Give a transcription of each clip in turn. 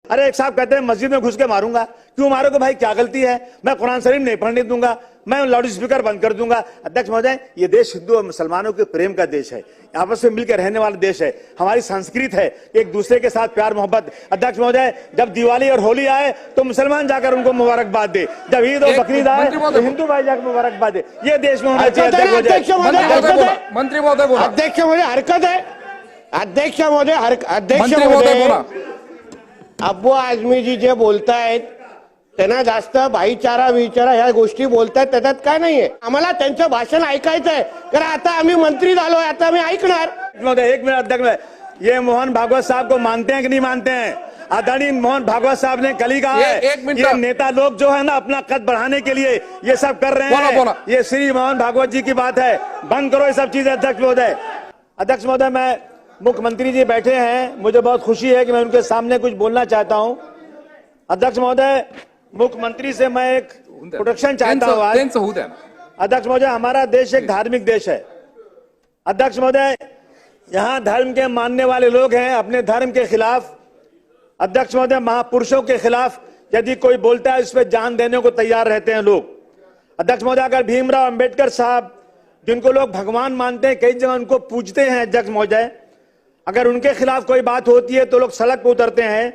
अरे एक साहब कहते हैं मस्जिद में घुस के मारूंगा। क्यों मारोगे भाई, क्या गलती है? मैं कुरान शरीफ नहीं पढ़ने दूंगा, मैं लाउड स्पीकर बंद कर दूंगा। अध्यक्ष महोदय, ये देश हिंदू और मुसलमानों के प्रेम का देश है, आपस में मिलकर रहने वाला देश है, हमारी संस्कृत है एक दूसरे के साथ प्यार मोहब्बत। अध्यक्ष महोदय, जब दिवाली और होली आए तो मुसलमान जाकर उनको मुबारकबाद दे, जब ईद और बकरीद आए तो हिंदू भाई जाकर मुबारकबाद दे। ये देश में होना चाहिए। अध्यक्ष महोदय मंत्री महोदय बोला, अध्यक्ष महोदय हरकत है, अध्यक्ष महोदय अध्यक्ष मंत्री महोदय बोला. अब्बू आझमी जी जे बोलतायत त्यांना जास्त भाईचारा विचारा ह्या गोष्टी बोलतायत, त्याच्यात काय नाहीये. आम्हाला त्यांचं भाषण ऐकायचंय, कारण आता आम्ही मंत्री झालोय, आता आम्ही ऐकणार. एक मिनट अध्यक्ष, ये मोहन भागवत साहब को मानते हैं कि नहीं मानते हैं? आदरणीय मोहन भागवत साहब ने कल ही कहा है, ये नेता लोग जो है ना अपना कद बढ़ाने के लिए ये सब कर रहे हैं। ये श्री मोहन भागवत जी की बात है, बंद करो ये सब चीजें। अध्यक्ष महोदय, अध्यक्ष महोदय, मैं मुख्यमंत्री जी बैठे हैं, मुझे बहुत खुशी है कि मैं उनके सामने कुछ बोलना चाहता हूं। अध्यक्ष महोदय, मुख्यमंत्री से मैं एक प्रोटेक्शन चाहता हूं आज। अध्यक्ष महोदय, हमारा देश एक धार्मिक देश है। अध्यक्ष महोदय, यहाँ धर्म के मानने वाले लोग हैं, अपने धर्म के खिलाफ, अध्यक्ष महोदय, महापुरुषों के खिलाफ यदि कोई बोलता है, इस पर जान देने को तैयार रहते हैं लोग। अध्यक्ष महोदय, अगर भीमराव अंबेडकर साहब, जिनको लोग भगवान मानते हैं, कई जगह उनको पूजते हैं, अध्यक्ष महोदय, अगर उनके खिलाफ कोई बात होती है तो लोग सड़क पर उतरते हैं,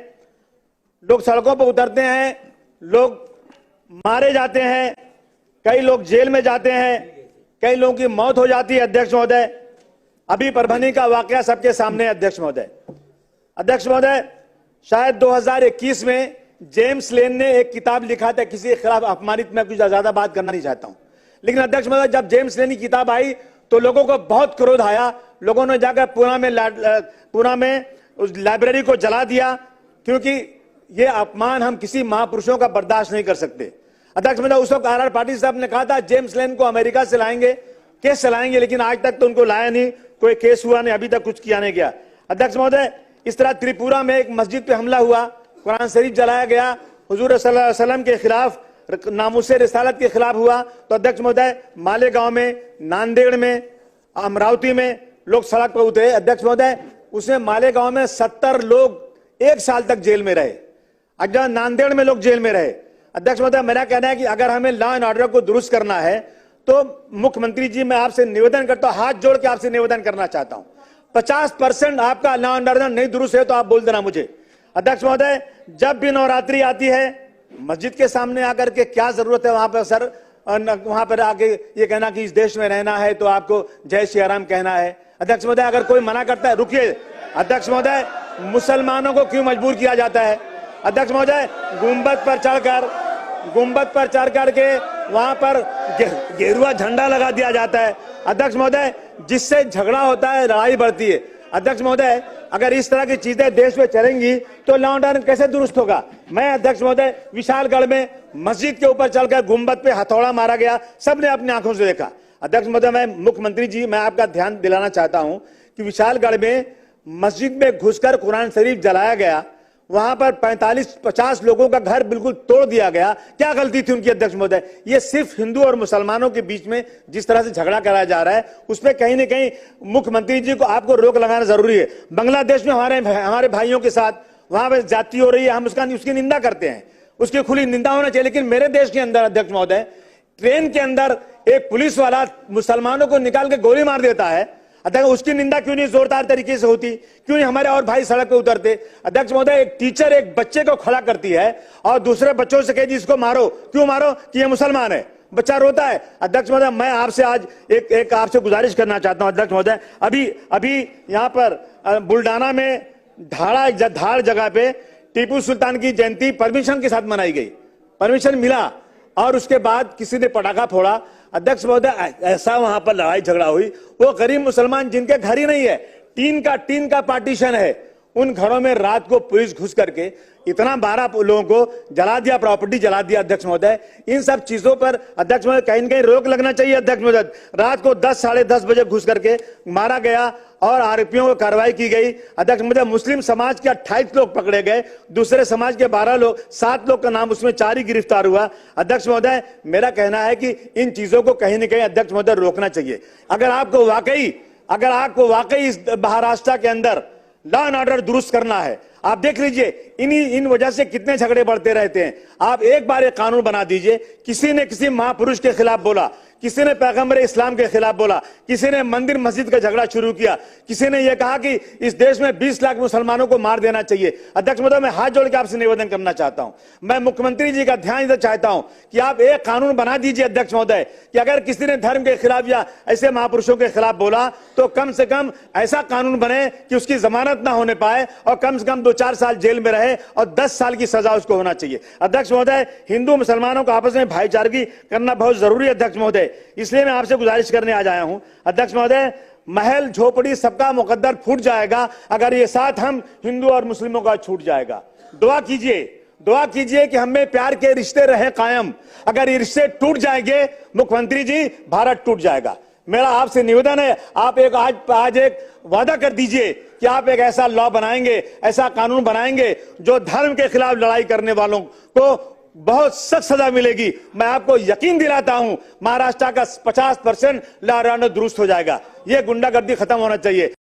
लोग सड़कों पर उतरते हैं, लोग मारे जाते हैं, कई लोग जेल में जाते हैं, कई लोगों की मौत हो जाती है। अध्यक्ष महोदय, अभी परभनी का वाकया सबके सामने है। अध्यक्ष महोदय, अध्यक्ष महोदय, शायद 2021 में जेम्स लेन ने एक किताब लिखा था किसी के खिलाफ अपमानित। मैं कुछ ज्यादा बात करना नहीं चाहता हूं, लेकिन अध्यक्ष महोदय, जब जेम्स लेन की किताब आई तो लोगों को बहुत क्रोध आया। लोगों ने जाकर पुणे में उस लाइब्रेरी को जला दिया, क्योंकि ये अपमान हम किसी महापुरुषों का बर्दाश्त नहीं कर सकते। अध्यक्ष महोदय, उस वक्त आर पाटिल साहब ने कहा था जेम्स लेन को अमेरिका से लाएंगे, केस चलाएंगे, लेकिन आज तक तो उनको लाया नहीं, कोई केस हुआ नहीं, अभी तक कुछ किया नहीं गया। अध्यक्ष महोदय, इस तरह त्रिपुरा में एक मस्जिद पे हमला हुआ, कुरान शरीफ जलाया गया, हुजूर सल्लल्लाहु अलैहि वसल्लम के खिलाफ, नामुसे रिसालत के खिलाफ हुआ। तो अध्यक्ष महोदय, मालेगांव में, नांदेड़ में, अमरावती में लोग सड़क पर उतरे। अध्यक्ष महोदय, उसमें मालेगांव में 70 लोग 1 साल तक जेल में रहे, अगर नांदेड़ में लोग जेल में रहे। अध्यक्ष महोदय, मेरा कहना है कि अगर हमें लॉ एंड ऑर्डर को दुरुस्त करना है तो मुख्यमंत्री जी, मैं आपसे निवेदन करता हूं, हाथ जोड़ के आपसे निवेदन करना चाहता हूं, 50% आपका लॉ एंड ऑर्डर नहीं दुरुस्त है तो आप बोल देना मुझे। अध्यक्ष महोदय, जब भी नवरात्रि आती है, मस्जिद के सामने आकर के क्या जरूरत है वहां पर सर, वहां पर आके ये कहना कि इस देश में रहना है तो आपको जय श्री राम कहना है। अध्यक्ष महोदय, अगर कोई मना करता है, रुकिए अध्यक्ष महोदय, मुसलमानों को क्यों मजबूर किया जाता है? अध्यक्ष महोदय, गुंबद पर चढ़ करके वहां पर गेरुआ झंडा लगा दिया जाता है। अध्यक्ष महोदय, जिससे झगड़ा होता है, लड़ाई बढ़ती है। अध्यक्ष महोदय, अगर इस तरह की चीजें देश में चलेंगी तो लॉ एंड ऑर्डर कैसे दुरुस्त होगा? मैं अध्यक्ष महोदय, विशालगढ़ में मस्जिद के ऊपर चलकर गुंबद पे हथौड़ा मारा गया, सबने अपनी आंखों से देखा। अध्यक्ष महोदय, मैं मुख्यमंत्री जी, मैं आपका ध्यान दिलाना चाहता हूं कि विशालगढ़ में मस्जिद में घुसकर कुरान शरीफ जलाया गया, वहां पर 45-50 लोगों का घर बिल्कुल तोड़ दिया गया। क्या गलती थी उनकी? अध्यक्ष महोदय, ये सिर्फ हिंदू और मुसलमानों के बीच में जिस तरह से झगड़ा कराया जा रहा है, उसमें कहीं ना कहीं मुख्यमंत्री जी को आपको रोक लगाना जरूरी है। बांग्लादेश में हमारे भाइयों के साथ वहां पर जाति हो रही है, हम उसकी निंदा करते हैं, उसकी खुली निंदा होना चाहिए। लेकिन मेरे देश के अंदर अध्यक्ष महोदय, ट्रेन के अंदर एक पुलिस वाला मुसलमानों को निकाल के गोली मार देता है। अध्यक्ष, उसकी निंदा क्यों नहीं जोरदार तरीके से होती? क्यों नहीं हमारे और भाई सड़क पे उतरते? अध्यक्ष महोदय, एक टीचर एक बच्चे को खड़ा करती है और दूसरे बच्चों से कहती है इसको मारो। क्यों मारो? कि ये मुसलमान है। बच्चा रोता है। अध्यक्ष महोदय, मैं आपसे आज एक आपसे गुजारिश करना चाहता हूं। अध्यक्ष महोदय, अभी यहाँ पर बुल्डाना में धाड़ जगह पे टीपू सुल्तान की जयंती परमिशन के साथ मनाई गई, परमिशन मिला, और उसके बाद किसी ने पटाखा फोड़ा। अध्यक्ष महोदय, ऐसा वहां पर लड़ाई झगड़ा हुई, वो गरीब मुसलमान जिनके घर ही नहीं है, टीन का पार्टीशन है, उन घरों में रात को पुलिस घुस करके इतना 12 लोगों को जला दिया, प्रॉपर्टी जला दिया। अध्यक्ष महोदय, इन सब चीजों पर अध्यक्ष महोदय कहीं न कहीं रोक लगना चाहिए। अध्यक्ष महोदय, रात को 10 साढ़े 10 बजे घुस करके मारा गया और आरोपियों को कार्रवाई की गई। अध्यक्ष महोदय, मुस्लिम समाज के 28 लोग पकड़े गए, दूसरे समाज के 7 लोग का नाम, उसमें 4 ही गिरफ्तार हुआ। अध्यक्ष महोदय, मेरा कहना है कि इन चीजों को कहीं न कहीं अध्यक्ष महोदय रोकना चाहिए। अगर आपको वाकई इस महाराष्ट्र के अंदर लॉ एंड ऑर्डर दुरुस्त करना है, आप देख लीजिए इन वजह से कितने झगड़े बढ़ते रहते हैं। आप एक बार एक कानून बना दीजिए, किसी ने किसी महापुरुष के खिलाफ बोला, किसी ने पैगंबर इस्लाम के खिलाफ बोला, किसी ने मंदिर मस्जिद का झगड़ा शुरू किया, किसी ने यह कहा कि इस देश में 20 लाख मुसलमानों को मार देना चाहिए। अध्यक्ष महोदय, मैं हाथ जोड़ के आपसे निवेदन करना चाहता हूं, मैं मुख्यमंत्री जी का ध्यान इधर चाहता हूं कि आप एक कानून बना दीजिए अध्यक्ष महोदय कि अगर किसी ने धर्म के खिलाफ या ऐसे महापुरुषों के खिलाफ बोला तो कम से कम ऐसा कानून बने कि उसकी जमानत ना होने पाए और कम से कम 2-4 साल जेल में रहे और 10 साल की सजा उसको होना चाहिए। अध्यक्ष महोदय, हिंदू मुसलमानों को आपस में भाईचारगी करना बहुत जरूरी है अध्यक्ष महोदय, इसलिए मैं आपसे गुजारिश करने आज आया हूं। अध्यक्ष महोदय, महल झोपड़ी सबका मुकद्दर फूट जाएगा अगर ये साथ हम हिंदू और मुस्लिमों का छूट जाएगा। दुआ कीजिए कि हमें प्यार के रिश्ते रहे कायम। अगर ये रिश्ते टूट जाएंगे मुख्यमंत्री जी, भारत टूट जाएगा। मेरा आपसे निवेदन है, आप आज एक वादा कर दीजिए कि आप एक ऐसा लॉ बनाएंगे, ऐसा कानून बनाएंगे जो धर्म के खिलाफ लड़ाई करने वालों को बहुत सख्त सजा मिलेगी। मैं आपको यकीन दिलाता हूं महाराष्ट्र का 50% लॉ एंड ऑर्डर दुरुस्त हो जाएगा। ये गुंडागर्दी खत्म होना चाहिए।